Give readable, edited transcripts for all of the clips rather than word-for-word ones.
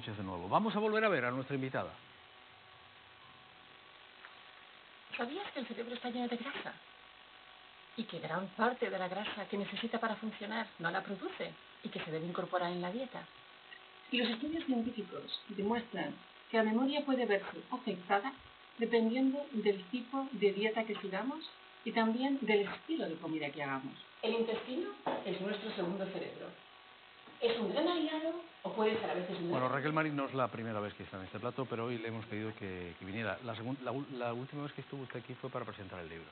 noches de nuevo. Vamos a volver a ver a nuestra invitada. ¿Sabías que el cerebro está lleno de grasa? Y que gran parte de la grasa que necesita para funcionar no la produce y que se debe incorporar en la dieta. Y los estudios científicos demuestran que la memoria puede verse afectada dependiendo del tipo de dieta que sigamos y también del estilo de comida que hagamos. El intestino es nuestro segundo cerebro. ¿Es un gran aliado o puede ser a veces un gran... Bueno, Raquel Marín no es la primera vez que está en este plato, pero hoy le hemos pedido que viniera. La última vez que estuvo usted aquí fue para presentar el libro.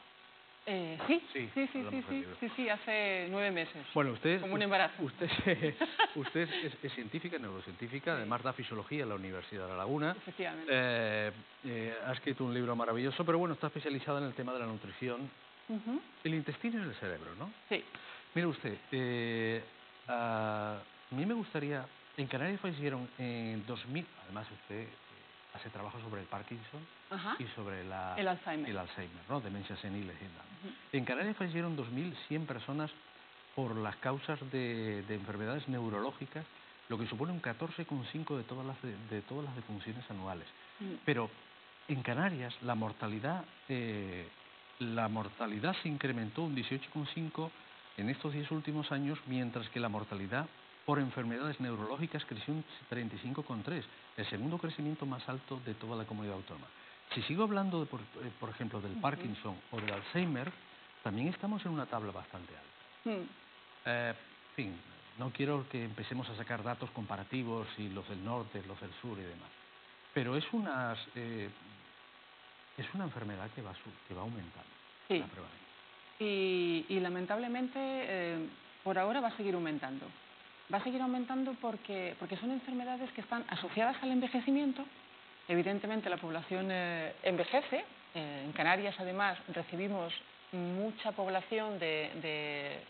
Sí, hace 9 meses. Bueno, usted, como un embarazo. Usted es científica, neurocientífica, además da fisiología en la Universidad de La Laguna. Efectivamente. Ha escrito un libro maravilloso, pero bueno, está especializada en el tema de la nutrición. El intestino y el cerebro, ¿no? Sí. Mire usted, a mí me gustaría... En Canarias fallecieron en 2000, además usted hace trabajo sobre el Parkinson y sobre el Alzheimer, ¿no? Demencia senil y tal. En Canarias fallecieron 2.100 personas por las causas de enfermedades neurológicas, lo que supone un 14,5 de todas las defunciones anuales. Pero en Canarias la mortalidad se incrementó un 18,5 en estos 10 últimos años, mientras que la mortalidad por enfermedades neurológicas creció un 35,3, el segundo crecimiento más alto de toda la comunidad autónoma. Si sigo hablando, por ejemplo, del Parkinson o del Alzheimer, también estamos en una tabla bastante alta. En fin, no quiero que empecemos a sacar datos comparativos y los del norte, los del sur y demás, pero es una enfermedad que va aumentando. Sí. Y lamentablemente por ahora va a seguir aumentando. Va a seguir aumentando porque son enfermedades que están asociadas al envejecimiento. Evidentemente la población envejece. En Canarias además recibimos mucha población de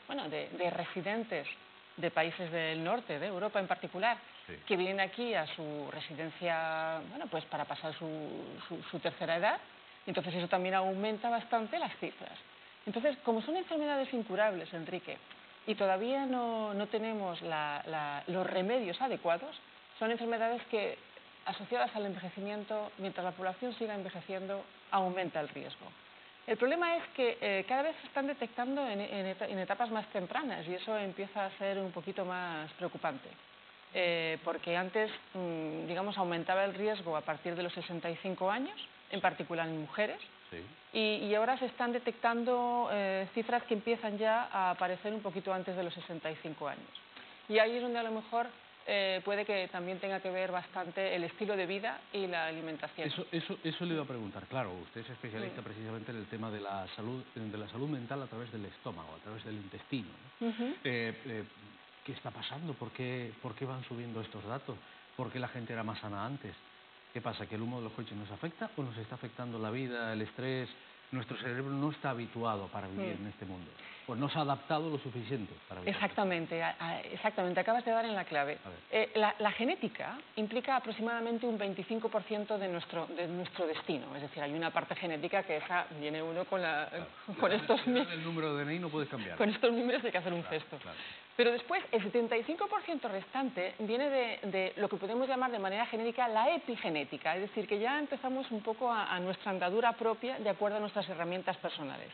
residentes de países del norte, de Europa en particular, que vienen aquí a su residencia, pues para pasar su tercera edad. Entonces eso también aumenta bastante las cifras. Entonces, como son enfermedades incurables, Enrique, y todavía no tenemos los remedios adecuados, son enfermedades que, asociadas al envejecimiento, mientras la población siga envejeciendo, aumenta el riesgo. El problema es que cada vez se están detectando en etapas más tempranas y eso empieza a ser un poquito más preocupante. Porque antes, digamos, aumentaba el riesgo a partir de los 65 años, en particular en mujeres, y ahora se están detectando cifras que empiezan ya a aparecer un poquito antes de los 65 años. Y ahí es donde a lo mejor puede que también tenga que ver bastante el estilo de vida y la alimentación. Eso le iba a preguntar. Claro, usted es especialista precisamente en el tema de la salud mental a través del estómago, a través del intestino, ¿no? ¿Qué está pasando? ¿Por qué van subiendo estos datos? ¿Por qué la gente era más sana antes? ¿Qué pasa? ¿Que el humo de los coches nos afecta o nos está afectando la vida, el estrés? Nuestro cerebro no está habituado para vivir en este mundo. Pues no se ha adaptado lo suficiente para vivir. Exactamente, acabas de dar en la clave. La genética implica aproximadamente un 25% de nuestro destino. Es decir, hay una parte genética que esa viene uno con estos... El número de DNI no puedes cambiar. Con estos números hay que hacer un cesto. Pero después, el 75% restante viene de lo que podemos llamar de manera genérica la epigenética. Es decir, que ya empezamos un poco a nuestra andadura propia de acuerdo a nuestras herramientas personales.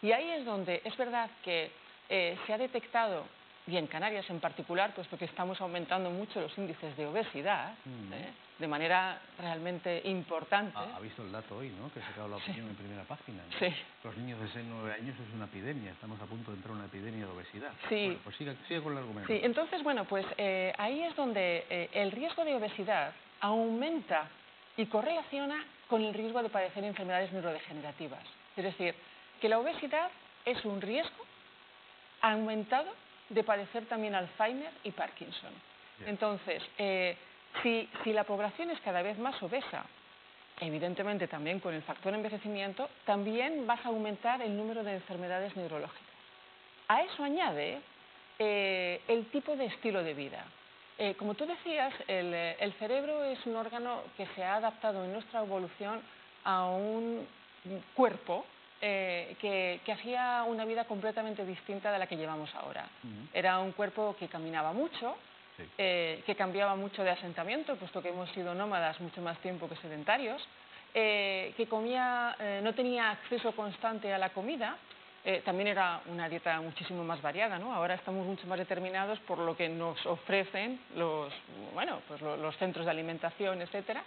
Y ahí es donde es verdad que se ha detectado, y en Canarias en particular, puesto que estamos aumentando mucho los índices de obesidad, de manera realmente importante. Ha visto el dato hoy, ¿no? Que se ha sacado la opinión en primera página, ¿no? Sí. Los niños de 6 a 9 años es una epidemia, estamos a punto de entrar en una epidemia de obesidad. Sí. Bueno, pues siga con el argumento. Sí, entonces, bueno, pues ahí es donde el riesgo de obesidad aumenta y correlaciona con el riesgo de padecer enfermedades neurodegenerativas. Es decir, que la obesidad es un riesgo aumentado de padecer también Alzheimer y Parkinson. Entonces, si la población es cada vez más obesa, evidentemente también con el factor envejecimiento, también vas a aumentar el número de enfermedades neurológicas. A eso añade el tipo de estilo de vida. Como tú decías, el cerebro es un órgano que se ha adaptado en nuestra evolución a un cuerpo que hacía una vida completamente distinta de la que llevamos ahora. Era un cuerpo que caminaba mucho, que cambiaba mucho de asentamiento, puesto que hemos sido nómadas mucho más tiempo que sedentarios, que no tenía acceso constante a la comida. También era una dieta muchísimo más variada, ¿no? Ahora estamos mucho más determinados por lo que nos ofrecen los centros de alimentación, etcétera.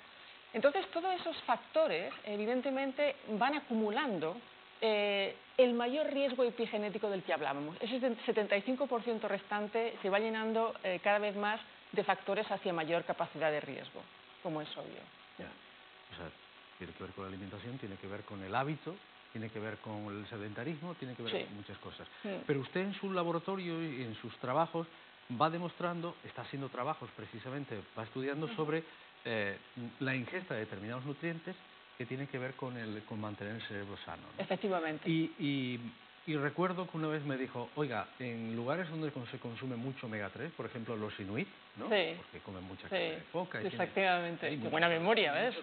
Entonces, todos esos factores, evidentemente, van acumulando el mayor riesgo epigenético del que hablábamos. Ese 75% restante se va llenando cada vez más de factores hacia mayor capacidad de riesgo, como es obvio. Ya. O sea, tiene que ver con la alimentación, tiene que ver con el hábito, tiene que ver con el sedentarismo, tiene que ver con muchas cosas. Pero usted en su laboratorio y en sus trabajos va demostrando, está haciendo trabajos precisamente, va estudiando sobre la ingesta de determinados nutrientes que tienen que ver con mantener el cerebro sano, ¿no? Efectivamente. Y recuerdo que una vez me dijo, oiga, en lugares donde se consume mucho omega 3, por ejemplo los inuit, ¿no? Sí. Porque comen mucha carne de foca. Efectivamente. Qué buena memoria, ¿ves?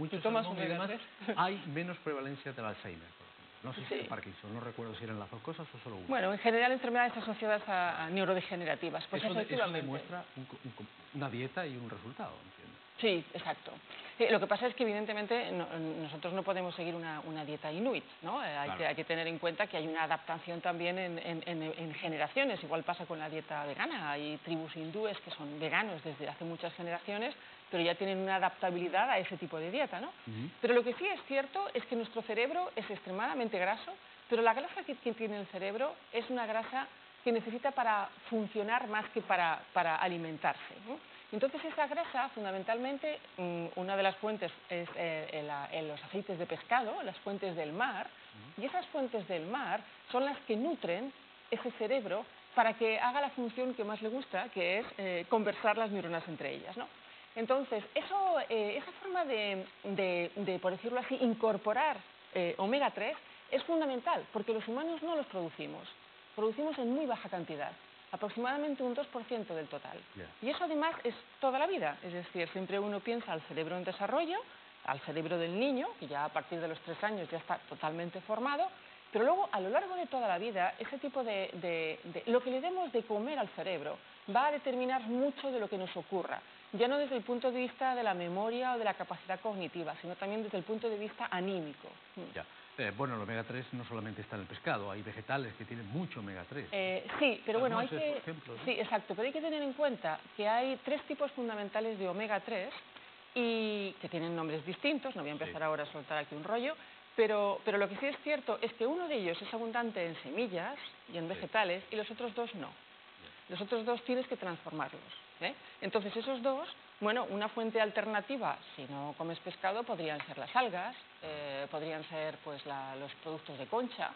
Tú tomas omega 3. Hay menos prevalencia del Alzheimer, por ejemplo. No sé si es Parkinson, no recuerdo si eran las dos cosas o solo una. Bueno, en general enfermedades asociadas a neurodegenerativas. Pues eso demuestra una dieta y un resultado, entiendo. Sí, exacto. Lo que pasa es que evidentemente nosotros no podemos seguir una dieta inuit, ¿no? Hay que tener en cuenta que hay una adaptación también en generaciones. Igual pasa con la dieta vegana. Hay tribus hindúes que son veganos desde hace muchas generaciones, pero ya tienen una adaptabilidad a ese tipo de dieta, ¿no? Pero lo que sí es cierto es que nuestro cerebro es extremadamente graso, pero la grasa que tiene el cerebro es una grasa que necesita para funcionar más que para alimentarse, ¿no? Entonces esa grasa, fundamentalmente, una de las fuentes es los aceites de pescado, las fuentes del mar, y esas fuentes del mar son las que nutren ese cerebro para que haga la función que más le gusta, que es conversar las neuronas entre ellas, ¿no? Entonces, esa forma de, por decirlo así, incorporar omega 3 es fundamental, porque los humanos no los producimos en muy baja cantidad, aproximadamente un 2% del total. Y eso además es toda la vida, es decir, siempre uno piensa al cerebro en desarrollo, al cerebro del niño, que ya a partir de los 3 años ya está totalmente formado, pero luego a lo largo de toda la vida, ese tipo lo que le demos de comer al cerebro va a determinar mucho de lo que nos ocurra, ya no desde el punto de vista de la memoria o de la capacidad cognitiva, sino también desde el punto de vista anímico. Ya. Bueno, el omega 3 no solamente está en el pescado, hay vegetales que tienen mucho omega 3. Sí, pero bueno, por ejemplo, ¿no? Sí, exacto, pero hay que tener en cuenta que hay 3 tipos fundamentales de omega 3 y que tienen nombres distintos, no voy a empezar ahora a soltar aquí un rollo, pero lo que sí es cierto es que uno de ellos es abundante en semillas y en vegetales y los otros 2 no. Los otros 2 tienes que transformarlos, ¿eh? Entonces esos 2, bueno, una fuente alternativa, si no comes pescado, podrían ser las algas, podrían ser pues los productos de concha,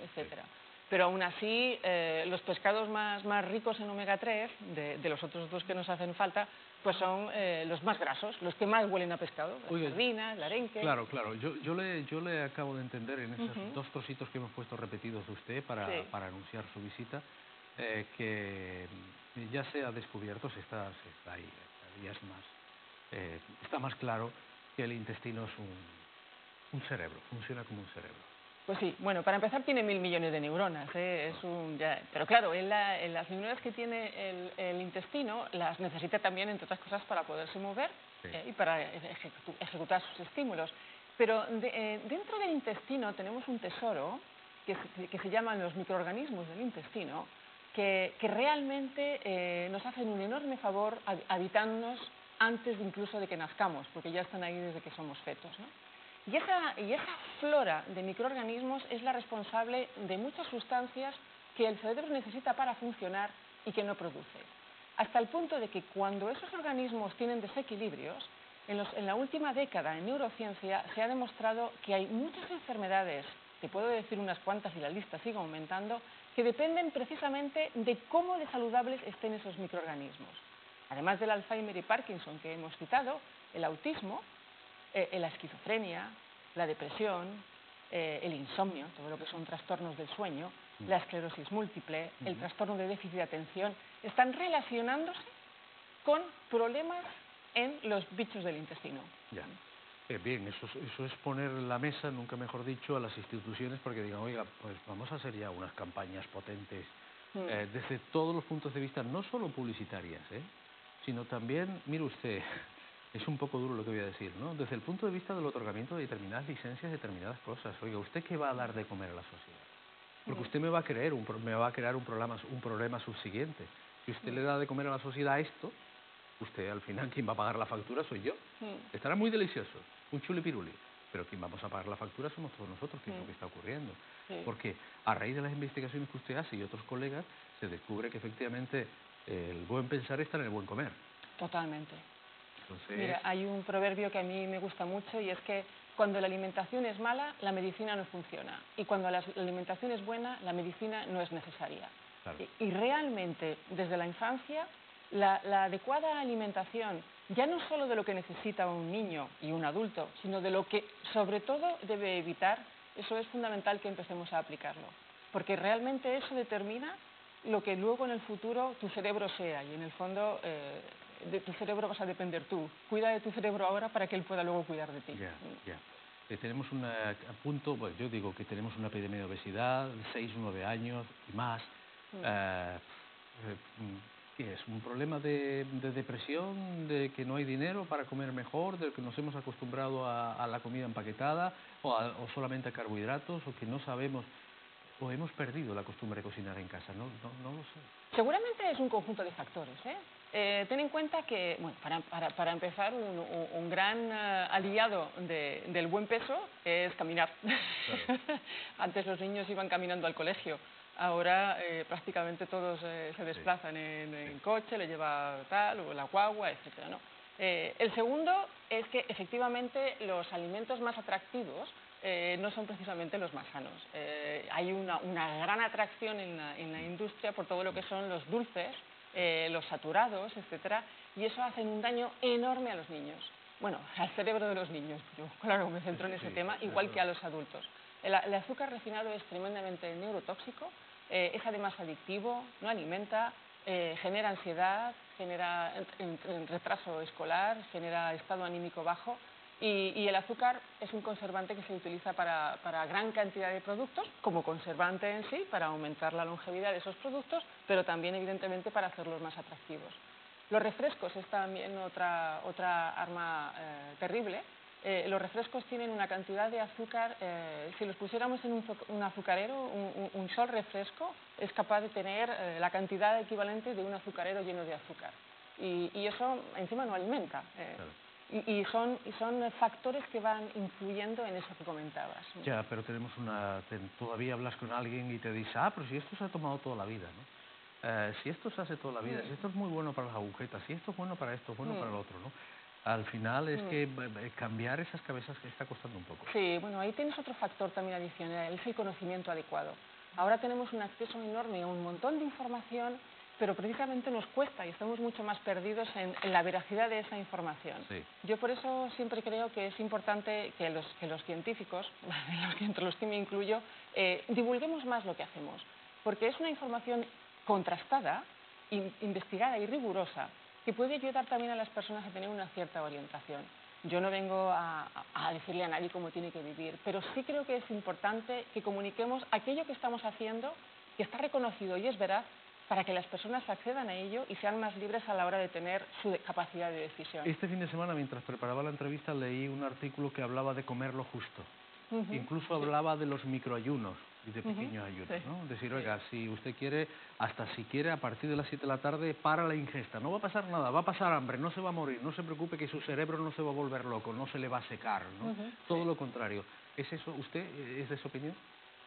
etcétera. Pero aún así, los pescados más ricos en omega 3, de los otros 2 que nos hacen falta, pues son los más grasos, los que más huelen a pescado, las sardinas, el arenque. Claro. Yo le acabo de entender en esos 2 trocitos que hemos puesto repetidos de usted para anunciar su visita, que ya se ha descubierto, se está ahí, cada día es más, está más claro que el intestino es un cerebro, funciona como un cerebro. Pues sí, bueno, para empezar tiene 1000 millones de neuronas, pero claro, las neuronas que tiene el intestino las necesita también, entre otras cosas, para poderse mover y para ejecutar sus estímulos. Pero dentro del intestino tenemos un tesoro que se llaman los microorganismos del intestino, que realmente nos hacen un enorme favor habitándonos antes incluso de que nazcamos, porque ya están ahí desde que somos fetos, ¿no? Y esa flora de microorganismos es la responsable de muchas sustancias que el cerebro necesita para funcionar y que no produce. Hasta el punto de que cuando esos organismos tienen desequilibrios, en la última década en neurociencia se ha demostrado que hay muchas enfermedades, te puedo decir unas cuantas y la lista sigue aumentando, que dependen precisamente de cómo de saludables estén esos microorganismos. Además del Alzheimer y Parkinson que hemos citado, el autismo, la esquizofrenia, la depresión, el insomnio, todo lo que son trastornos del sueño, la esclerosis múltiple, el trastorno de déficit de atención, están relacionándose con problemas en los bichos del intestino. Ya. Bien, eso es poner la mesa, nunca mejor dicho, a las instituciones porque digan, oiga, pues vamos a hacer ya unas campañas potentes desde todos los puntos de vista, no solo publicitarias, sino también, mire usted, es un poco duro lo que voy a decir, ¿no? Desde el punto de vista del otorgamiento de determinadas licencias, determinadas cosas. Oiga, ¿usted qué va a dar de comer a la sociedad? Porque usted me va a crear un problema subsiguiente. Si usted le da de comer a la sociedad esto, usted al final quien va a pagar la factura soy yo. Estará muy delicioso, un chulipiruli, pero quien vamos a pagar la factura somos todos nosotros, que es lo que está ocurriendo. Porque a raíz de las investigaciones que usted hace y otros colegas, se descubre que efectivamente el buen pensar está en el buen comer. Totalmente. Entonces... Mira, hay un proverbio que a mí me gusta mucho y es que cuando la alimentación es mala, la medicina no funciona. Y cuando la alimentación es buena, la medicina no es necesaria. Claro. Y realmente, desde la infancia, la adecuada alimentación, ya no solo de lo que necesita un niño y un adulto, sino de lo que sobre todo debe evitar, eso es fundamental que empecemos a aplicarlo. Porque realmente eso determina lo que luego en el futuro tu cerebro sea. Y en el fondo de tu cerebro vas a depender tú. Cuida de tu cerebro ahora para que él pueda luego cuidar de ti. Tenemos pues yo digo que tenemos una epidemia de obesidad, de 6 o 9 años y más. ¿Qué es? ¿Un problema de depresión, de que no hay dinero para comer mejor, de que nos hemos acostumbrado a la comida empaquetada o solamente a carbohidratos, o que no sabemos o hemos perdido la costumbre de cocinar en casa? No lo sé. Seguramente es un conjunto de factores, ten en cuenta que, bueno, para empezar, un gran aliado del buen peso es caminar. Claro. Antes los niños iban caminando al colegio, ahora prácticamente todos se desplazan en coche, le lleva tal, o la guagua, etc., ¿no? El segundo es que efectivamente los alimentos más atractivos no son precisamente los más sanos. Hay una gran atracción en la industria por todo lo que son los dulces, los saturados, etcétera, y eso hace un daño enorme a los niños. Bueno, al cerebro de los niños, yo claro me centro en ese tema, igual que a los adultos. El azúcar refinado es tremendamente neurotóxico, es además adictivo, no alimenta, genera ansiedad, genera retraso escolar, genera estado anímico bajo. Y el azúcar es un conservante que se utiliza para gran cantidad de productos, como conservante en sí, para aumentar la longevidad de esos productos, pero también, evidentemente, para hacerlos más atractivos. Los refrescos es también otra arma terrible. Los refrescos tienen una cantidad de azúcar, si los pusiéramos en un azucarero, un sol refresco es capaz de tener la cantidad equivalente de un azucarero lleno de azúcar. Y eso encima no alimenta. Claro. Y son factores que van influyendo en eso que comentabas. Ya, pero todavía hablas con alguien y te dice, pero si esto se ha tomado toda la vida, ¿no? Si esto se hace toda la vida, si esto es muy bueno para las agujetas, si esto es bueno para esto, es bueno para lo otro, ¿no? Al final es que cambiar esas cabezas que está costando un poco. Sí, bueno, ahí tienes otro factor también adicional, es el conocimiento adecuado. Ahora tenemos un acceso enorme a un montón de información, pero precisamente nos cuesta y estamos mucho más perdidos en la veracidad de esa información. Sí. Yo por eso siempre creo que es importante que los científicos, entre los que me incluyo, divulguemos más lo que hacemos, porque es una información contrastada, investigada y rigurosa, que puede ayudar también a las personas a tener una cierta orientación. Yo no vengo a decirle a nadie cómo tiene que vivir, pero sí creo que es importante que comuniquemos aquello que estamos haciendo, que está reconocido y es veraz, para que las personas accedan a ello y sean más libres a la hora de tener su capacidad de decisión. Este fin de semana, mientras preparaba la entrevista, leí un artículo que hablaba de comer lo justo. Incluso hablaba de los microayunos y de pequeños ayunos, ¿no? Decir, oiga, si usted quiere, hasta si quiere, a partir de las 7 de la tarde, para la ingesta. No va a pasar nada, va a pasar hambre, no se va a morir, no se preocupe que su cerebro no se va a volver loco, no se le va a secar, ¿no? Todo lo contrario. ¿Es eso? ¿Usted es de esa opinión?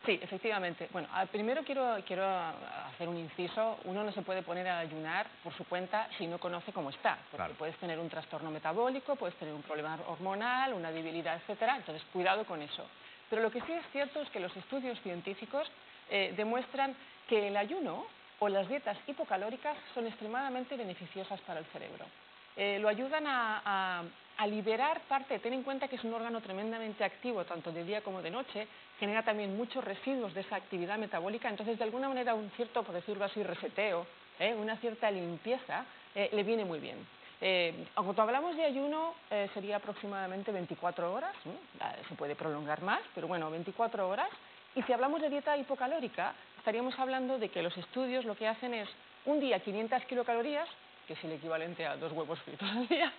Sí, efectivamente. Bueno, primero quiero hacer un inciso. Uno no se puede poner a ayunar por su cuenta si no conoce cómo está. Porque claro, puedes tener un trastorno metabólico, puedes tener un problema hormonal, una debilidad, etcétera. Entonces, cuidado con eso. Pero lo que sí es cierto es que los estudios científicos demuestran que el ayuno o las dietas hipocalóricas son extremadamente beneficiosas para el cerebro. Lo ayudan a liberar parte. Ten en cuenta que es un órgano tremendamente activo, tanto de día como de noche, genera también muchos residuos de esa actividad metabólica, entonces de alguna manera un cierto, por decirlo así, reseteo, una cierta limpieza, le viene muy bien. Cuando hablamos de ayuno sería aproximadamente 24 horas, se puede prolongar más, pero bueno, 24 horas. Y si hablamos de dieta hipocalórica, estaríamos hablando de que los estudios lo que hacen es un día 500 kilocalorías que es el equivalente a 2 huevos fritos al día,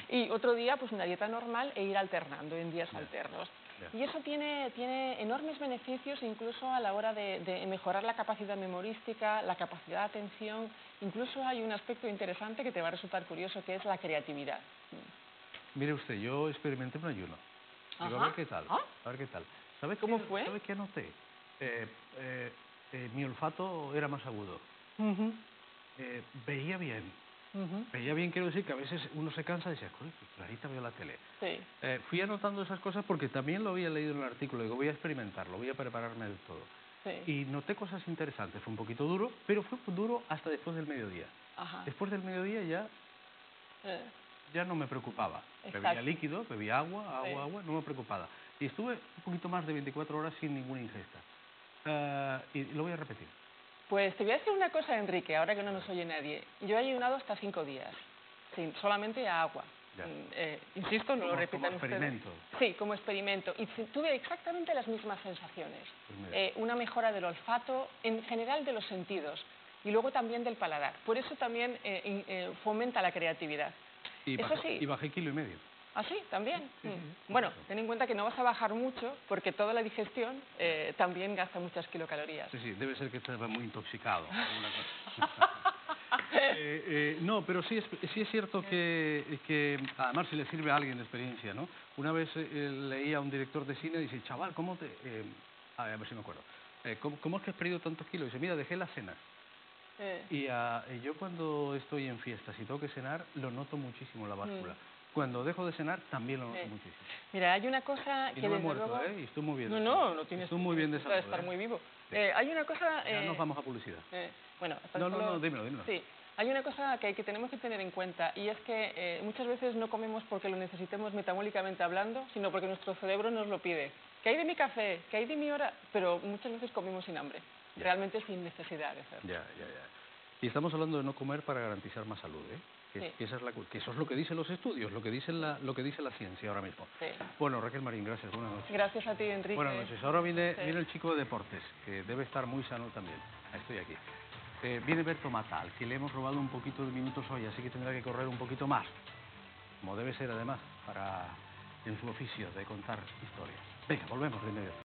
y otro día pues una dieta normal e ir alternando en días alternos. Y eso tiene enormes beneficios incluso a la hora de mejorar la capacidad memorística, la capacidad de atención. Incluso hay un aspecto interesante que te va a resultar curioso, que es la creatividad. Mire usted, yo experimenté un ayuno. Digo, a ver qué tal, a ver qué tal. ¿Cómo fue? ¿Sabe qué noté? Mi olfato era más agudo. Veía bien. Veía bien, quiero decir que a veces uno se cansa y dice, ¡uy, clarita veo la tele! Sí. Fui anotando esas cosas porque también lo había leído en el artículo. Digo, voy a experimentarlo, voy a prepararme del todo. Sí. Y noté cosas interesantes. Fue un poquito duro, pero fue duro hasta después del mediodía. Después del mediodía ya no me preocupaba. Exacto. Bebía líquido, bebía agua, no me preocupaba. Y estuve un poquito más de 24 horas sin ninguna ingesta. Y lo voy a repetir. Pues te voy a decir una cosa, Enrique, ahora que no nos oye nadie. Yo he ayunado hasta 5 días, solamente a agua. Insisto, no lo repitan ustedes. ¿Como experimento? Sí, como experimento. Y tuve exactamente las mismas sensaciones. Pues una mejora del olfato, en general de los sentidos, y luego también del paladar. Por eso también fomenta la creatividad. Y bajé 1,5 kilos. ¿Ah, sí? ¿También? Sí. Bueno, ten en cuenta que no vas a bajar mucho porque toda la digestión también gasta muchas kilocalorías. Sí, debe ser que estaba muy intoxicado. No, pero sí es cierto que además si le sirve a alguien de experiencia, ¿no? Una vez leía a un director de cine y dice, chaval, ¿cómo te...? A ver si me acuerdo. ¿Cómo es que has perdido tantos kilos? Y dice, mira, dejé la cena. Y yo cuando estoy en fiestas y tengo que cenar, lo noto muchísimo la báscula. Cuando dejo de cenar, también lo noto muchísimo. Mira, hay una cosa que no me he muerto, y estoy muy bien. No tienes... Estoy muy bien de salud. Estar muy vivo. Sí. Hay una cosa... Ya nos vamos a publicidad. Bueno, no, dímelo. Sí, hay una cosa que tenemos que tener en cuenta, y es que muchas veces no comemos porque lo necesitemos metabólicamente hablando, sino porque nuestro cerebro nos lo pide. ¿Qué hay de mi café? ¿Qué hay de mi hora? Pero muchas veces comemos sin hambre, realmente sin necesidad de hacerlo. Ya. Y estamos hablando de no comer para garantizar más salud, ¿eh? Que eso es lo que dicen los estudios, lo que dice la ciencia ahora mismo. Sí. Bueno, Raquel Marín, gracias, buenas noches. Gracias a ti, Enrique. Buenas noches. Ahora viene el chico de deportes, que debe estar muy sano también. Estoy aquí. Viene Berto Mata, al que le hemos robado un poquito de minutos hoy, así que tendrá que correr un poquito más, como debe ser además, en su oficio de contar historias. Venga, volvemos de inmediato.